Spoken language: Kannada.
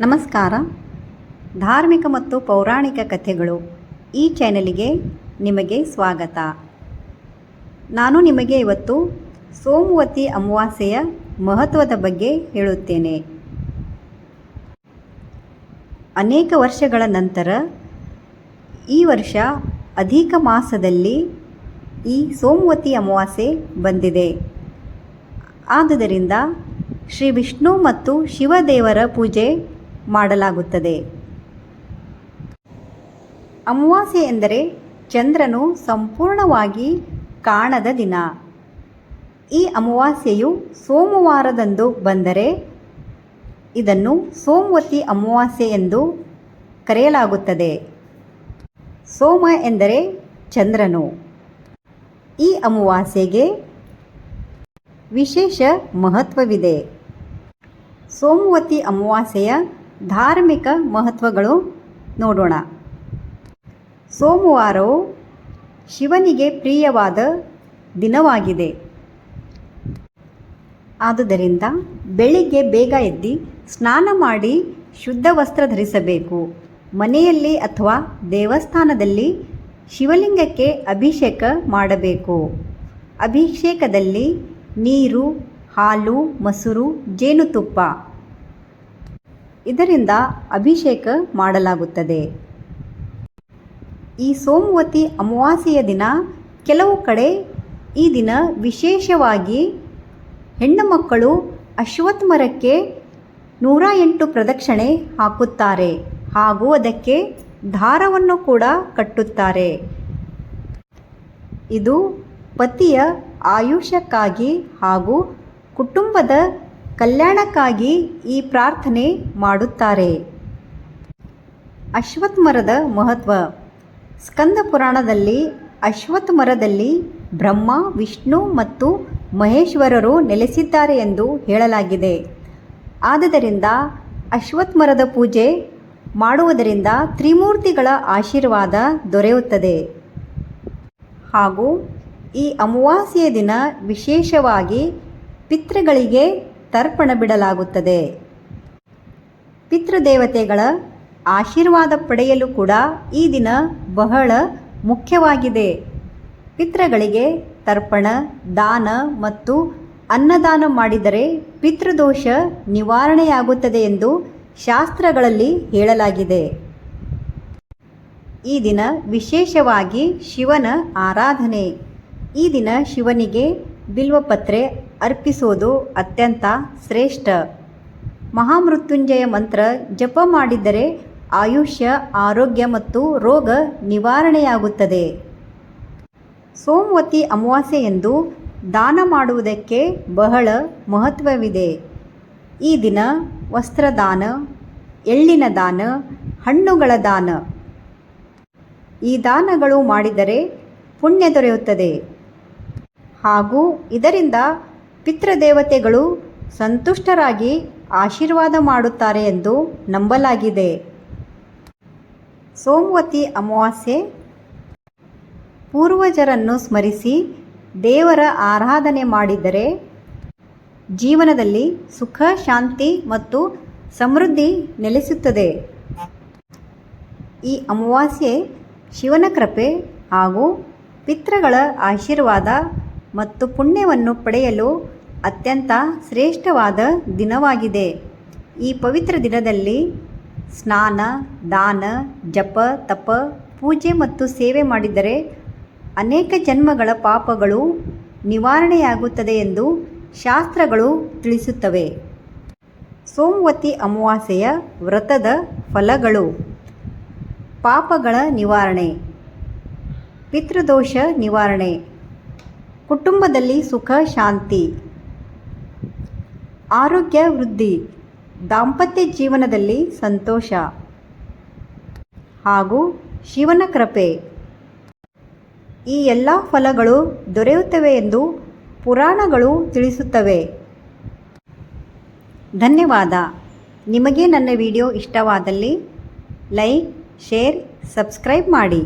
ನಮಸ್ಕಾರ. ಧಾರ್ಮಿಕ ಮತ್ತು ಪೌರಾಣಿಕ ಕಥೆಗಳು ಈ ಚಾನೆಲಿಗೆ ನಿಮಗೆ ಸ್ವಾಗತ. ನಾನು ನಿಮಗೆ ಇವತ್ತು ಸೋಮವತಿ ಅಮಾವಾಸ್ಯೆಯ ಮಹತ್ವದ ಬಗ್ಗೆ ಹೇಳುತ್ತೇನೆ. ಅನೇಕ ವರ್ಷಗಳ ನಂತರ ಈ ವರ್ಷ ಅಧಿಕ ಮಾಸದಲ್ಲಿ ಈ ಸೋಮವತಿ ಅಮಾವಾಸ್ಯೆ ಬಂದಿದೆ. ಆದುದರಿಂದ ಶ್ರೀ ವಿಷ್ಣು ಮತ್ತು ಶಿವದೇವರ ಪೂಜೆ ಮಾಡಲಾಗುತ್ತದೆ. ಅಮಾವಾಸ್ಯೆ ಎಂದರೆ ಚಂದ್ರನು ಸಂಪೂರ್ಣವಾಗಿ ಕಾಣದ ದಿನ. ಈ ಅಮಾವಾಸ್ಯೆಯು ಸೋಮವಾರದಂದು ಬಂದರೆ ಇದನ್ನು ಸೋಮವತಿ ಅಮಾವಾಸ್ಯೆ ಎಂದು ಕರೆಯಲಾಗುತ್ತದೆ. ಸೋಮ ಎಂದರೆ ಚಂದ್ರನು. ಈ ಅಮಾವಾಸ್ಯೆಗೆ ವಿಶೇಷ ಮಹತ್ವವಿದೆ. ಸೋಮವತಿ ಅಮಾವಾಸ್ಯೆಯ ಧಾರ್ಮಿಕ ಮಹತ್ವಗಳು ನೋಡೋಣ. ಸೋಮವಾರವು ಶಿವನಿಗೆ ಪ್ರಿಯವಾದ ದಿನವಾಗಿದೆ. ಆದುದರಿಂದ ಬೆಳಿಗ್ಗೆ ಬೇಗ ಎದ್ದು ಸ್ನಾನ ಮಾಡಿ ಶುದ್ಧ ವಸ್ತ್ರ ಧರಿಸಬೇಕು. ಮನೆಯಲ್ಲಿ ಅಥವಾ ದೇವಸ್ಥಾನದಲ್ಲಿ ಶಿವಲಿಂಗಕ್ಕೆ ಅಭಿಷೇಕ ಮಾಡಬೇಕು. ಅಭಿಷೇಕದಲ್ಲಿ ನೀರು, ಹಾಲು, ಮೊಸರು, ಜೇನುತುಪ್ಪ ಇದರಿಂದ ಅಭಿಷೇಕ ಮಾಡಲಾಗುತ್ತದೆ. ಈ ಸೋಮವತಿ ಅಮಾವಾಸ್ಯೆಯ ದಿನ ಕೆಲವು ಕಡೆ ಈ ದಿನ ವಿಶೇಷವಾಗಿ ಹೆಣ್ಣು ಮಕ್ಕಳು ಅಶ್ವತ್ಥ ಮರಕ್ಕೆ 108 ಪ್ರದಕ್ಷಿಣೆ ಹಾಕುತ್ತಾರೆ ಹಾಗೂ ಅದಕ್ಕೆ ದಾರವನ್ನು ಕೂಡ ಕಟ್ಟುತ್ತಾರೆ. ಇದು ಪತಿಯ ಆಯುಷ್ಯಕ್ಕಾಗಿ ಹಾಗೂ ಕುಟುಂಬದ ಕಲ್ಯಾಣಕ್ಕಾಗಿ ಈ ಪ್ರಾರ್ಥನೆ ಮಾಡುತ್ತಾರೆ. ಅಶ್ವತ್ಥ ಮರದ ಮಹತ್ವ. ಸ್ಕಂದ ಪುರಾಣದಲ್ಲಿ ಅಶ್ವತ್ಥ ಮರದಲ್ಲಿ ಬ್ರಹ್ಮ, ವಿಷ್ಣು ಮತ್ತು ಮಹೇಶ್ವರರು ನೆಲೆಸಿದ್ದಾರೆ ಎಂದು ಹೇಳಲಾಗಿದೆ. ಆದುದರಿಂದ ಅಶ್ವತ್ಥ ಮರದ ಪೂಜೆ ಮಾಡುವುದರಿಂದ ತ್ರಿಮೂರ್ತಿಗಳ ಆಶೀರ್ವಾದ ದೊರೆಯುತ್ತದೆ. ಹಾಗೂ ಈ ಅಮಾವಾಸ್ಯೆಯ ದಿನ ವಿಶೇಷವಾಗಿ ಪಿತೃಗಳಿಗೆ ತರ್ಪಣ ಬಿಡಲಾಗುತ್ತದೆ. ಪಿತೃದೇವತೆಗಳ ಆಶೀರ್ವಾದ ಪಡೆಯಲು ಕೂಡ ಈ ದಿನ ಬಹಳ ಮುಖ್ಯವಾಗಿದೆ. ಪಿತೃಗಳಿಗೆ ತರ್ಪಣ, ದಾನ ಮತ್ತು ಅನ್ನದಾನ ಮಾಡಿದರೆ ಪಿತೃದೋಷ ನಿವಾರಣೆಯಾಗುತ್ತದೆ ಎಂದು ಶಾಸ್ತ್ರಗಳಲ್ಲಿ ಹೇಳಲಾಗಿದೆ. ಈ ದಿನ ವಿಶೇಷವಾಗಿ ಶಿವನ ಆರಾಧನೆ. ಈ ದಿನ ಶಿವನಿಗೆ ಬಿಲ್ವಪತ್ರೆ ಅರ್ಪಿಸುವುದು ಅತ್ಯಂತ ಶ್ರೇಷ್ಠ. ಮಹಾಮೃತ್ಯುಂಜಯ ಮಂತ್ರ ಜಪ ಮಾಡಿದರೆ ಆಯುಷ್ಯ, ಆರೋಗ್ಯ ಮತ್ತು ರೋಗ ನಿವಾರಣೆಯಾಗುತ್ತದೆ. ಸೋಮವತಿ ಅಮಾವಾಸ್ಯೆಯಂದು ದಾನ ಮಾಡುವುದಕ್ಕೆ ಬಹಳ ಮಹತ್ವವಿದೆ. ಈ ದಿನ ವಸ್ತ್ರದಾನ, ಎಳ್ಳಿನ ದಾನ, ಹಣ್ಣುಗಳ ದಾನ ಈ ದಾನಗಳು ಮಾಡಿದರೆ ಪುಣ್ಯ ದೊರೆಯುತ್ತದೆ ಹಾಗೂ ಇದರಿಂದ ಪಿತೃದೇವತೆಗಳು ಸಂತುಷ್ಟರಾಗಿ ಆಶೀರ್ವಾದ ಮಾಡುತ್ತಾರೆ ಎಂದು ನಂಬಲಾಗಿದೆ. ಸೋಮವತಿ ಅಮಾವಾಸ್ಯೆ ಪೂರ್ವಜರನ್ನು ಸ್ಮರಿಸಿ ದೇವರ ಆರಾಧನೆ ಮಾಡಿದರೆ ಜೀವನದಲ್ಲಿ ಸುಖ, ಶಾಂತಿ ಮತ್ತು ಸಮೃದ್ಧಿ ನೆಲೆಸುತ್ತದೆ. ಈ ಅಮಾವಾಸ್ಯೆ ಶಿವನ ಕೃಪೆ ಹಾಗೂ ಪಿತೃಗಳ ಆಶೀರ್ವಾದ ಮತ್ತು ಪುಣ್ಯವನ್ನು ಪಡೆಯಲು ಅತ್ಯಂತ ಶ್ರೇಷ್ಠವಾದ ದಿನವಾಗಿದೆ. ಈ ಪವಿತ್ರ ದಿನದಲ್ಲಿ ಸ್ನಾನ, ದಾನ, ಜಪ, ತಪ, ಪೂಜೆ ಮತ್ತು ಸೇವೆ ಮಾಡಿದರೆ ಅನೇಕ ಜನ್ಮಗಳ ಪಾಪಗಳು ನಿವಾರಣೆಯಾಗುತ್ತದೆ ಎಂದು ಶಾಸ್ತ್ರಗಳು ತಿಳಿಸುತ್ತವೆ. ಸೋಮವತಿ ಅಮಾವಾಸ್ಯೆಯ ವ್ರತದ ಫಲಗಳು. ಪಾಪಗಳ ನಿವಾರಣೆ, ಪಿತೃದೋಷ ನಿವಾರಣೆ, ಕುಟುಂಬದಲ್ಲಿ ಸುಖ ಶಾಂತಿ, ಆರೋಗ್ಯ ವೃದ್ಧಿ, ದಾಂಪತ್ಯ ಜೀವನದಲ್ಲಿ ಸಂತೋಷ ಹಾಗೂ ಶಿವನ ಕೃಪೆ. ಈ ಎಲ್ಲ ಫಲಗಳು ದೊರೆಯುತ್ತವೆ ಎಂದು ಪುರಾಣಗಳು ತಿಳಿಸುತ್ತವೆ. ಧನ್ಯವಾದ. ನಿಮಗೆ ನನ್ನ ವಿಡಿಯೋ ಇಷ್ಟವಾದಲ್ಲಿ ಲೈಕ್, ಶೇರ್, ಸಬ್ಸ್ಕ್ರೈಬ್ ಮಾಡಿ.